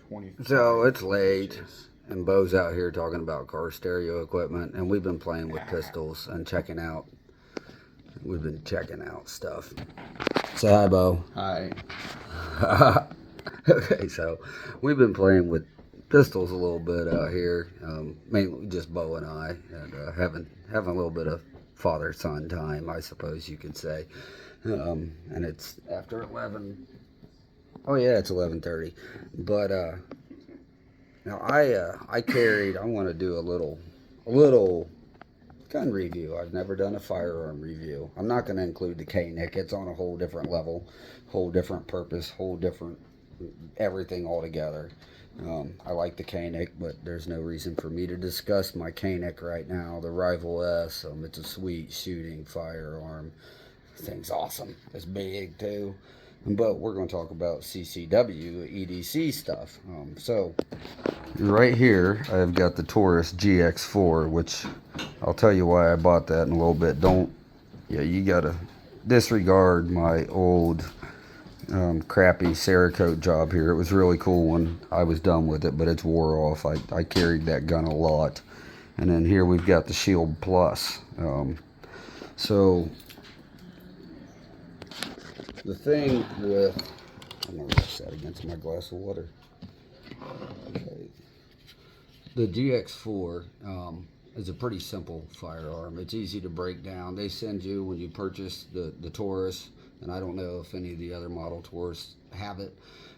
25 So it's late, inches. and Bo's out here talking about car stereo equipment, and we've been playing with pistols and checking out. We've been checking out stuff. Say hi, Bo. Hi. Okay, so we've been playing with pistols a little bit out here, mainly just Bo and I, and having a little bit of father-son time, I suppose you could say. And it's after 11. Oh yeah, it's 11:30. But now I carried. I want to do a little gun review. I've never done a firearm review. I'm not going to include the K-Nick. It's on a whole different level, whole different purpose, whole different everything altogether. I like the K-Nick, but there's no reason for me to discuss my K-Nick right now. The Rival S. It's a sweet shooting firearm. Thing's awesome. It's big too. But we're going to talk about CCW, EDC stuff. So right here, I've got the Taurus GX4, which I'll tell you why I bought that in a little bit. You gotta disregard my old crappy Cerakote job here. It was really cool when I was done with it, but it's wore off. I carried that gun a lot. And then here we've got the Shield Plus. So the thing with, I'm going to rest that against my glass of water. Okay. The GX4 is a pretty simple firearm. It's easy to break down. They send you, when you purchase the Taurus, and I don't know if any of the other model Taurus have it,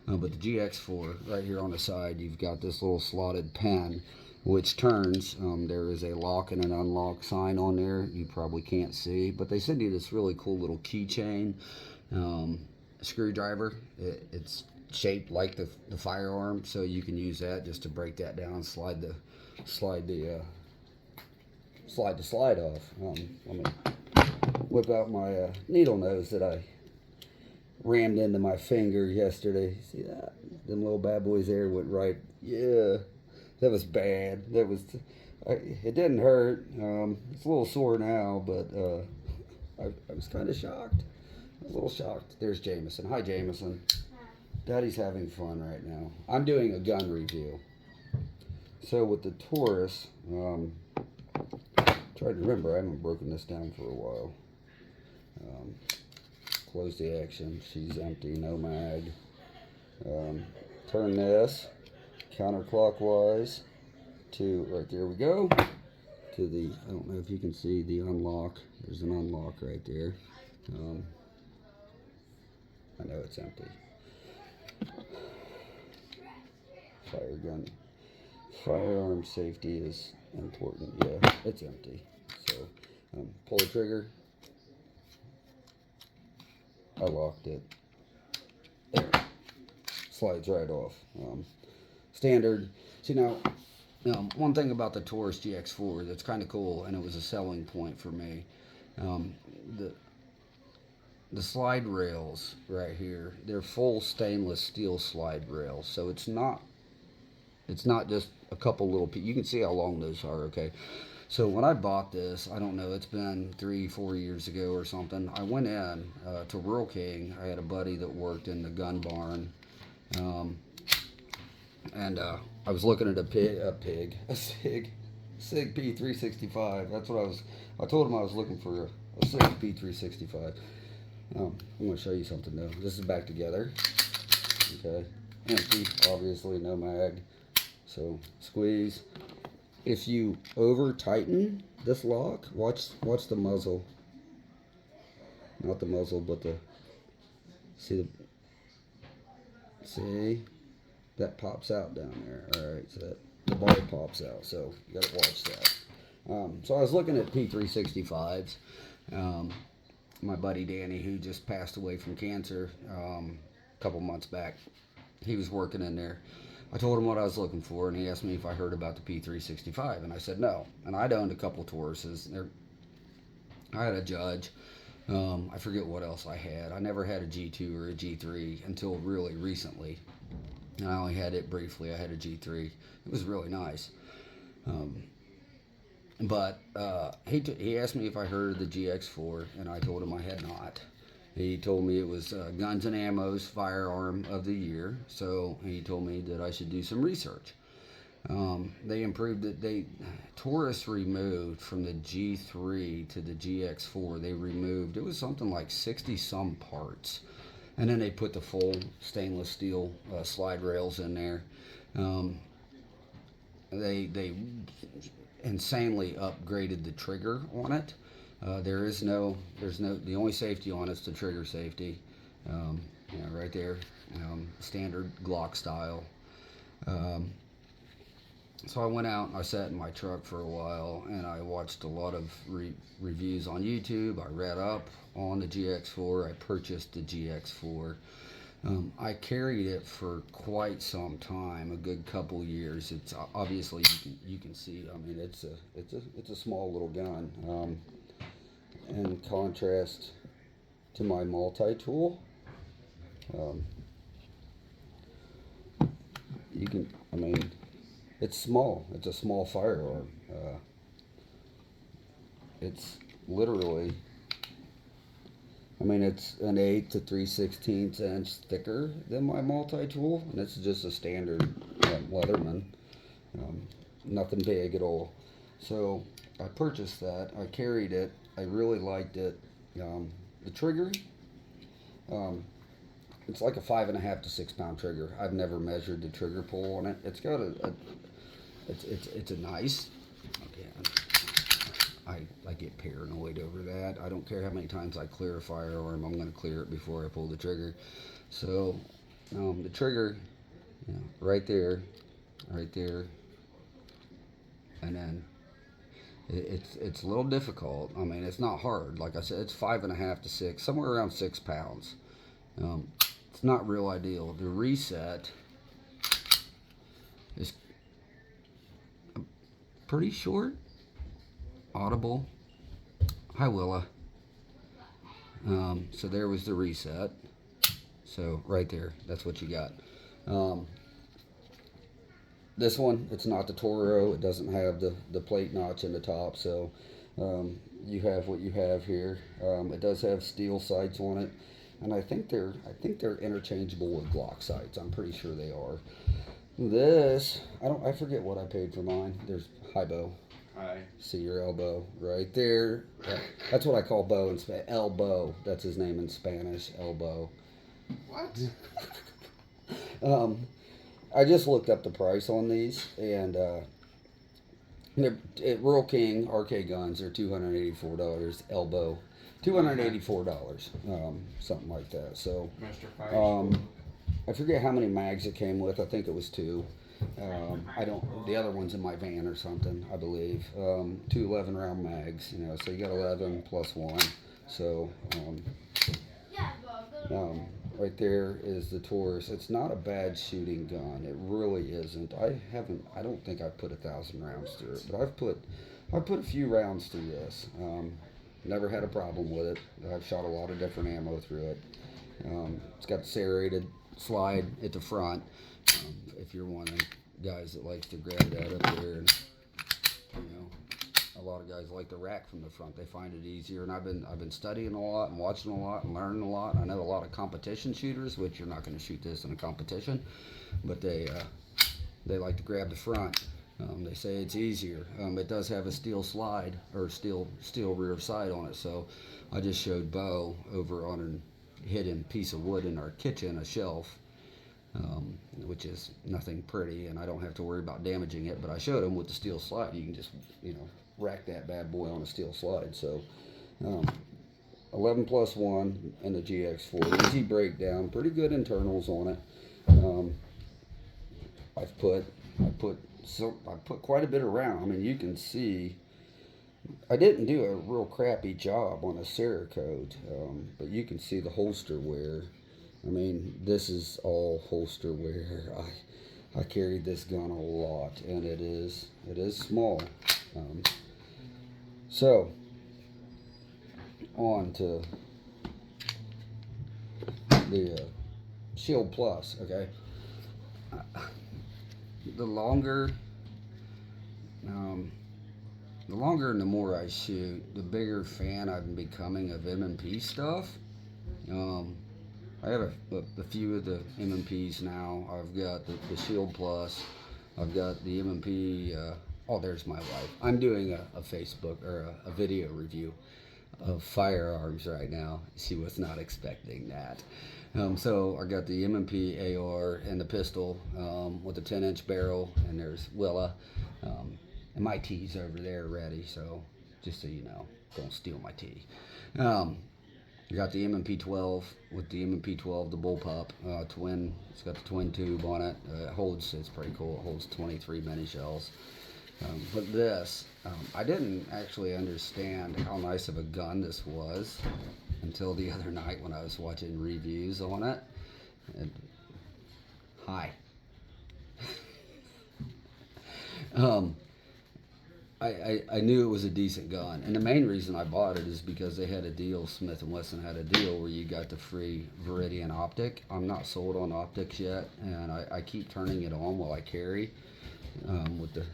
but the GX4, right here on the side, you've got this little slotted pen, which turns. There is a lock and an unlock sign on there. You probably can't see, but they send you this really cool little keychain screwdriver. It's shaped like the firearm, so you can use that just to break that down, slide the slide off. Let me whip out my needle nose that I rammed into my finger yesterday. See that? Them little bad boys there went right. Yeah, that was bad. It didn't hurt. It's a little sore now, but I was kind of shocked. I was a little shocked. There's Jameson. Hi, Jameson. Daddy's having fun right now. I'm doing a gun review. So with the Taurus, try to remember, I haven't broken this down for a while. Close the action. She's empty, no mag. Turn this counterclockwise to, right there we go, to the, I don't know if you can see the unlock. There's an unlock right there. I know it's empty. Firearm safety is important. Yeah, it's empty. So pull the trigger. I locked it. There. Slides right off. Standard. See now, one thing about the Taurus GX4 that's kind of cool, and it was a selling point for me. The slide rails right here, they're full stainless steel slide rails, so it's not just a couple little pieces. You can see how long those are. Okay, so when I bought this, I don't know, it's been 3-4 years ago or something. I went in to Rural King. I had a buddy that worked in the gun barn, and I was looking at a SIG P365. That's what I told him I was looking for a SIG P365. I'm going to show you something though. This is back together. Okay, empty, obviously no mag. So squeeze. If you over tighten this lock, watch the muzzle. Not the muzzle, but see that pops out down there. All right, so the bar pops out. So you got to watch that. So I was looking at P365s. My buddy Danny, who just passed away from cancer a couple months back, he was working in there. I told him what I was looking for, and he asked me if I heard about the P365, and I said no. And I'd owned a couple Tauruses. I had a Judge. I forget what else I had. I never had a G2 or a G3 until really recently. And I only had it briefly. I had a G3. It was really nice. But he asked me if I heard of the GX4, and I told him I had not. He told me it was Guns and Ammo's firearm of the year, so he told me that I should do some research. They improved it. Taurus removed from the G3 to the GX4. They removed, it was something like 60 some parts, and then they put the full stainless steel slide rails in there. They insanely upgraded the trigger on it. There's no, the only safety on it's the trigger safety. Right there, standard Glock style. So I went out and I sat in my truck for a while and I watched a lot of reviews on YouTube. I read up on the GX4. I purchased the GX4. I carried it for quite some time, a good couple years. It's obviously you can see. I mean, it's a small little gun. In contrast to my multi-tool, you can. I mean, it's small. It's a small firearm. It's literally. I mean, it's an 8 to 3/16 inch thicker than my multi-tool, and it's just a standard Leatherman. Nothing big at all. So I purchased that. I carried it. I really liked it. The trigger, it's like a 5.5 to 6 pound trigger. I've never measured the trigger pull on it. It's got it's a nice. Okay. I get paranoid over that. I don't care how many times I clear a firearm. I'm going to clear it before I pull the trigger. So the trigger, right there, and then it's a little difficult. I mean, it's not hard. Like I said, it's 5.5 to 6, somewhere around 6 pounds. It's not real ideal. The reset is pretty short. Audible. Hi, Willa. So there was the reset. So right there, that's what you got. This one, it's not the Toro. It doesn't have the plate notch in the top. So you have what you have here. It does have steel sights on it, and I think they're interchangeable with Glock sights. I'm pretty sure they are. This, I forget what I paid for mine. There's high bow. See your elbow right there. That's what I call bow in Spanish. Elbow. That's his name in Spanish. Elbow. What? I just looked up the price on these, and at Rural King RK Guns, they're $284. Elbow, $284. Something like that. So, I forget how many mags it came with. I think it was 2. The other one's in my van or something, I believe. 2 11-round mags, so you got 11 plus 1. So, right there is the Taurus. It's not a bad shooting gun. It really isn't. I don't think I've put 1,000 rounds through it, but I've put a few rounds through this. Never had a problem with it. I've shot a lot of different ammo through it. It's got the serrated slide at the front. If you're one of the guys that likes to grab that up there, and a lot of guys like the rack from the front. They find it easier, and I've been studying a lot and watching a lot and learning a lot. I know a lot of competition shooters, which you're not going to shoot this in a competition, but they like to grab the front. They say it's easier. It does have a steel slide or steel rear side on it, so I just showed Bo over on a hidden piece of wood in our kitchen, a shelf. Which is nothing pretty, and I don't have to worry about damaging it, but I showed him with the steel slide. You can just, rack that bad boy on a steel slide. So 11 plus 1 in the GX4. Easy breakdown, pretty good internals on it. I put quite a bit around. I mean, you can see I didn't do a real crappy job on a Cerakote, but you can see the holster wear. I mean, this is all holster wear. I carried this gun a lot, and it is small. So on to the Shield Plus. Okay, the longer and the more I shoot, the bigger fan I'm becoming of M&P stuff. I have a few of the MMPs now. I've got the Shield Plus. I've got the MMP. Oh, there's my wife. I'm doing a Facebook or a video review of firearms right now. She was not expecting that. So I got the MMP AR and the pistol with the 10-inch barrel, and there's Willa. And my tea's over there ready, so just so you know, don't steal my tea. I got the MMP-12 with the MMP-12, the bullpup twin. It's got the twin tube on it. It's pretty cool. It holds 23 mini shells. But this, I didn't actually understand how nice of a gun this was until the other night when I was watching reviews on it. And, hi. I knew it was a decent gun, and the main reason I bought it is because they had a deal. Smith & Wesson had a deal where you got the free Viridian optic. I'm not sold on optics yet, and I keep turning it on while I carry with the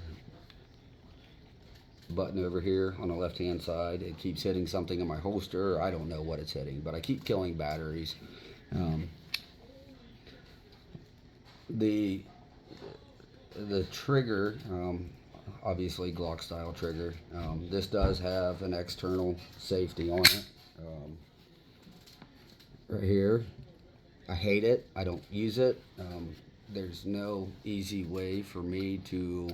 button over here on the left hand side. It keeps hitting something in my holster. I don't know what it's hitting, but I keep killing batteries. The trigger, obviously Glock style trigger. This does have an external safety on it. Right here. I hate it. I don't use it. There's no easy way for me to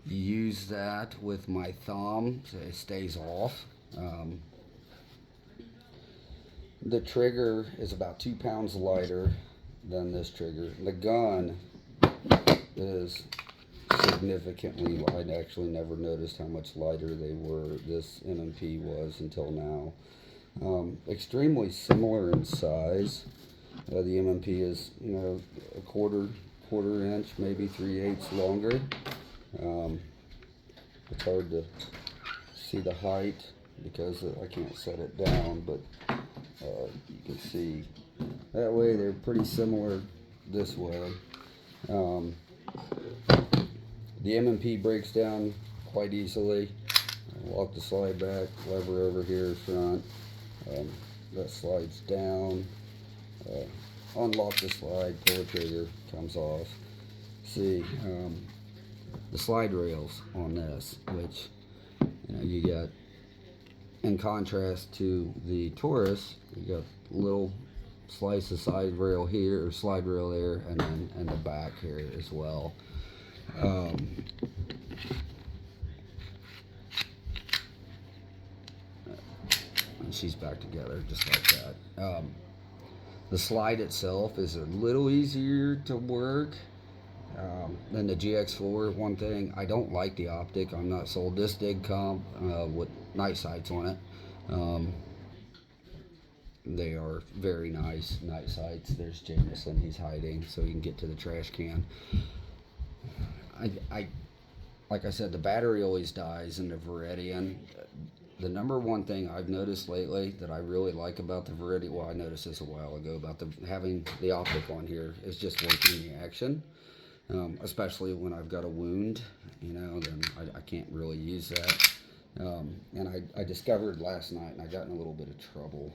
use that with my thumb so it stays off. The trigger is about 2 pounds lighter than this trigger. The gun is significantly light. I actually never noticed how much lighter they were. This MMP was until now. Extremely similar in size. The MMP is, a quarter inch, maybe 3/8 longer. It's hard to see the height because I can't set it down, but you can see that way they're pretty similar this way. The MMP breaks down quite easily. Lock the slide back, lever over here front, that slides down, unlock the slide, pull the trigger, comes off. See, the slide rails on this, which you got, in contrast to the Taurus, you got a little slice of side rail here, or slide rail there, and then in the back here as well. And she's back together just like that. The slide itself is a little easier to work than the GX4. One thing, I don't like the optic. I'm not sold. This did come with night sights on it. They are very nice night sights. There's Jameson. He's hiding so he can get to the trash can. Like I said, the battery always dies in the Viridian. The number one thing I've noticed lately that I really like about the Viridian, well, I noticed this a while ago, about having the optic on here, is just working the action. Especially when I've got a wound, then I can't really use that. And I discovered last night, and I got in a little bit of trouble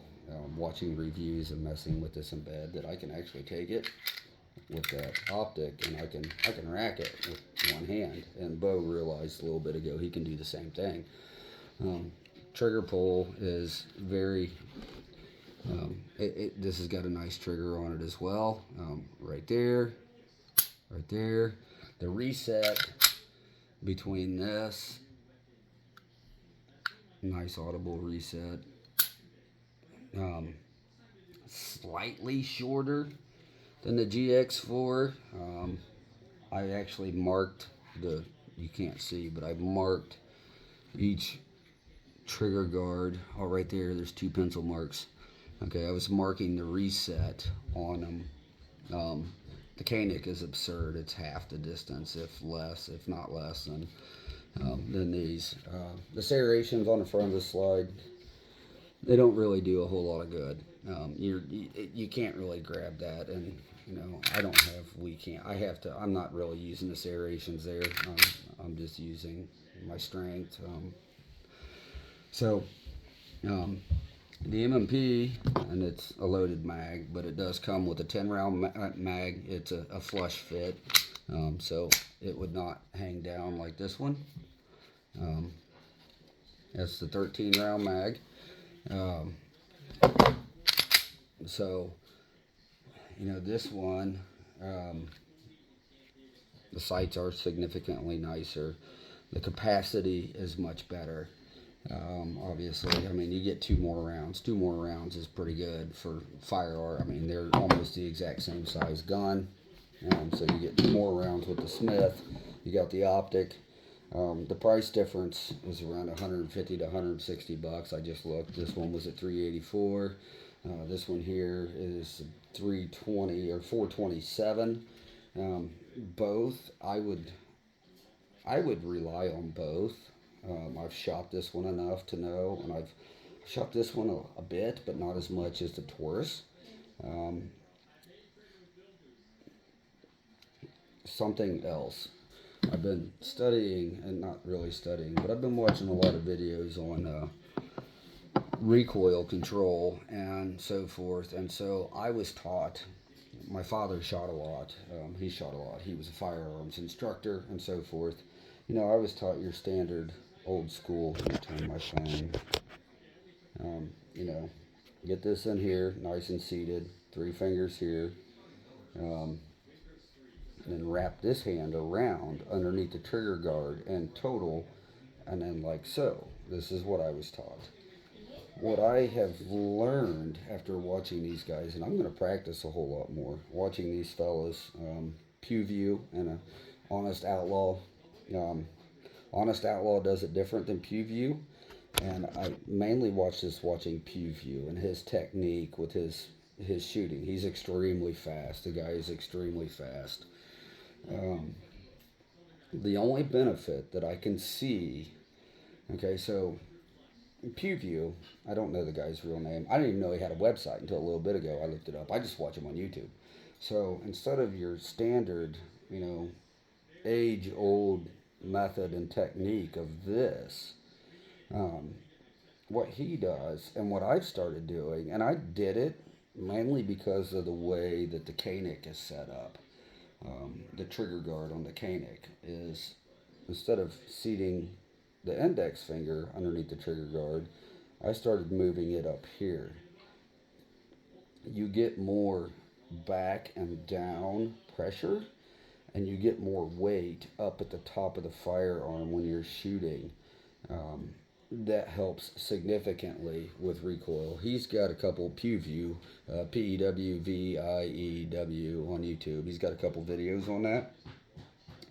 watching reviews and messing with this in bed, that I can actually take it with that optic and I can rack it with one hand. And Bo realized a little bit ago he can do the same thing. Trigger pull is very, this has got a nice trigger on it as well. Right there. The reset between this, nice audible reset, slightly shorter than the GX4. I actually marked you can't see, but I marked each trigger guard. Oh, right there's 2 pencil marks. Okay, I was marking the reset on them. The Koenig is absurd. It's half the distance, if not less than these. The serrations on the front of the slide, they don't really do a whole lot of good. You can't really grab that, and I'm not really using the serrations there. I'm just using my strength. The M&P, and it's a loaded mag, but it does come with a 10 round mag. It's a flush fit, so it would not hang down like this one. That's the 13 round mag. So, you know, this one, the sights are significantly nicer. The capacity is much better. Obviously, I mean, you get 2 more rounds. 2 more rounds is pretty good for firearm. I mean, they're almost the exact same size gun. So you get 2 more rounds with the Smith. You got the optic. The price difference is around 150 to 160 bucks. I just looked. This one was at 384. This one here is 320 or 427. Both, I would rely on both. I've shot this one enough to know, and I've shot this one a bit, but not as much as the Taurus. Something else. I've been studying, and not really studying, but I've been watching a lot of videos on recoil control and so forth. And so I was taught, my father shot a lot. He shot a lot. He was a firearms instructor and so forth. You know, I was taught your standard old school. Let me turn my phone. You know, get this in here, nice and seated. 3 fingers here. And then wrap this hand around underneath the trigger guard and total, and then like so. This is what I was taught. What I have learned after watching these guys, and I'm going to practice a whole lot more, watching these fellas, PewView and a Honest Outlaw. Honest Outlaw does it different than PewView, and I mainly watch this watching PewView and his technique with his shooting. He's extremely fast. The guy is extremely fast. The only benefit that I can see, okay, so PewView, I don't know the guy's real name. I didn't even know he had a website until a little bit ago. I looked it up. I just watch him on YouTube. So instead of your standard, you know, age-old method and technique of this, what he does and what I've started doing, and I did it mainly because of the way that the Koenig is set up. The trigger guard on the Koenig is, instead of seating the index finger underneath the trigger guard, I started moving it up here. You get more back and down pressure, and you get more weight up at the top of the firearm when you're shooting. That helps significantly with recoil. He's got a couple PewView, P-E-W-V-I-E-W on YouTube. He's got a couple videos on that.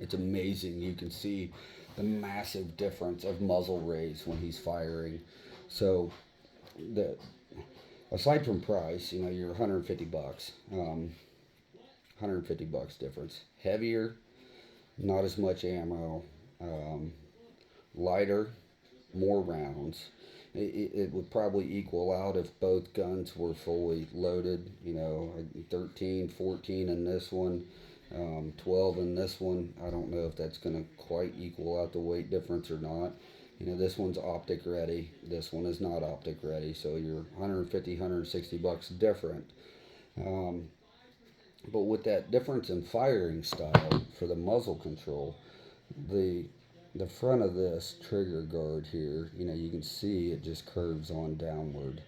It's amazing. You can see the massive difference of muzzle raise when he's firing. So, aside from price, you know, you're 150 bucks. 150 bucks difference. Heavier, not as much ammo, lighter, more rounds. It would probably equal out if both guns were fully loaded. You know, 13, 14 in this one, 12 in this one. I don't know if that's going to quite equal out the weight difference or not. You know, this one's optic ready. This one is not optic ready. So you're 150, 160 bucks different. But with that difference in firing style for the muzzle control, the front of this trigger guard here, you know, you can see it just curves on downward.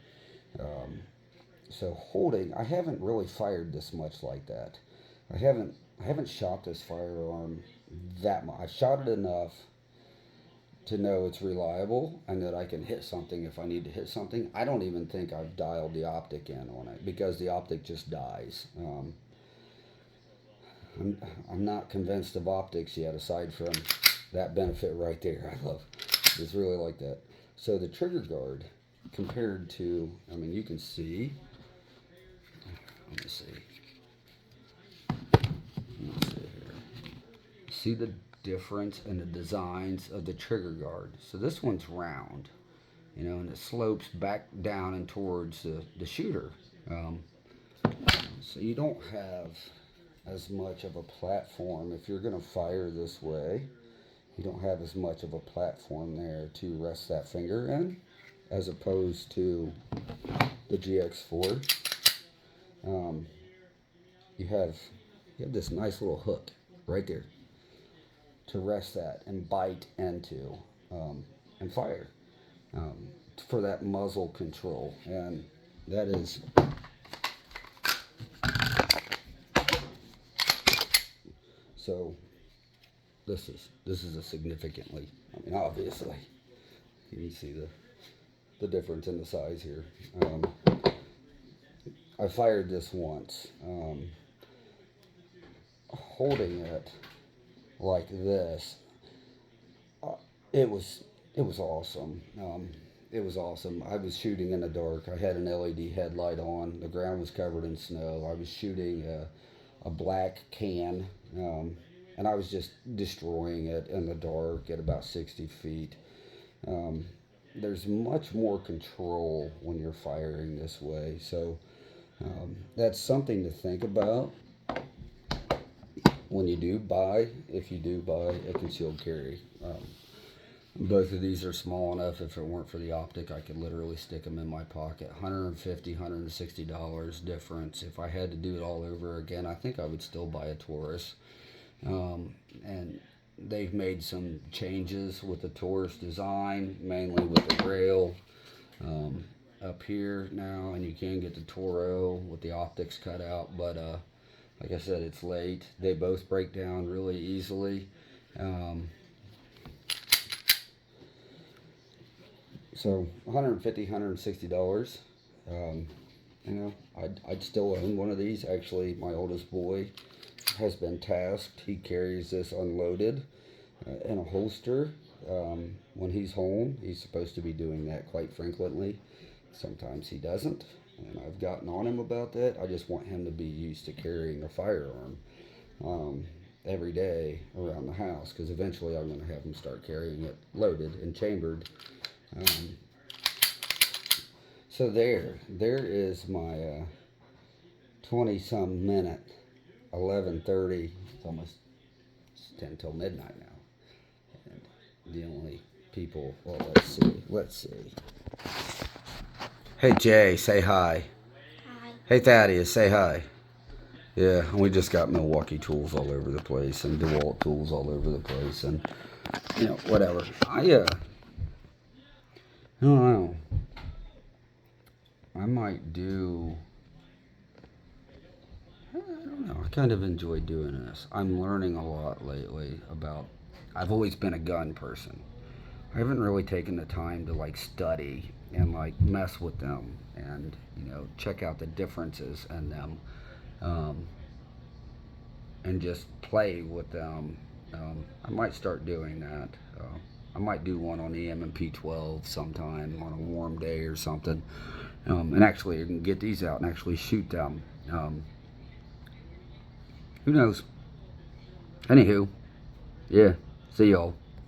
So holding, I haven't really fired this much like that. I haven't shot this firearm that much. I've shot it enough to know it's reliable and that I can hit something if I need to hit something. I don't even think I've dialed the optic in on it because the optic just dies. I'm not convinced of optics yet, aside from that benefit right there. It's really like that. So the trigger guard, compared to, I mean, you can see, let me see. Here. See the difference in the designs of the trigger guard. So this one's round, you know, and it slopes back down and towards the shooter. So you don't have as much of a platform. If you're going to fire this way, you don't have as much of a platform there to rest that finger in, as opposed to the GX4, you have this nice little hook right there to rest that and bite into and fire for that muzzle control. And that is so. This is a significantly. I mean, obviously, you can see the difference in the size here. I fired this once, holding it like this. It was awesome. It was awesome. I was shooting in the dark. I had an LED headlight on. The ground was covered in snow. I was shooting a black can, and I was just destroying it in the dark at about 60 feet. There's much more control when you're firing this way, so that's something to think about when you do buy, if you do buy a concealed carry. Both of these are small enough. If it weren't for the optic, I could literally stick them in my pocket. $150, $160 difference. If I had to do it all over again, I think I would still buy a Taurus. And they've made some changes with the Taurus design, mainly with the rail up here now, and you can get the Toro with the optics cut out, but like I said, it's late. They both break down really easily. So $150, $160. You know, I'd still own one of these. Actually, my oldest boy has been tasked. He carries this unloaded in a holster when he's home. He's supposed to be doing that quite frequently. Sometimes he doesn't, and I've gotten on him about that. I just want him to be used to carrying a firearm every day around the house, because eventually I'm going to have him start carrying it loaded and chambered. So there is my 20-some minute, 11:30. It's almost 10 till midnight now. And the only people, well, let's see. Hey Jay, say hi. Hi. Hey Thaddeus, say hi. Yeah, we just got Milwaukee tools all over the place and DeWalt tools all over the place, and you know, whatever. I don't know. I might do. I don't know. I kind of enjoy doing this. I'm learning a lot lately about. I've always been a gun person. I haven't really taken the time to like study and like mess with them and, you know, check out the differences in them, and just play with them. I might start doing that. I might do one on the M&P 12 sometime on a warm day or something, and actually I can get these out and actually shoot them. Who knows? Anywho, yeah, see y'all.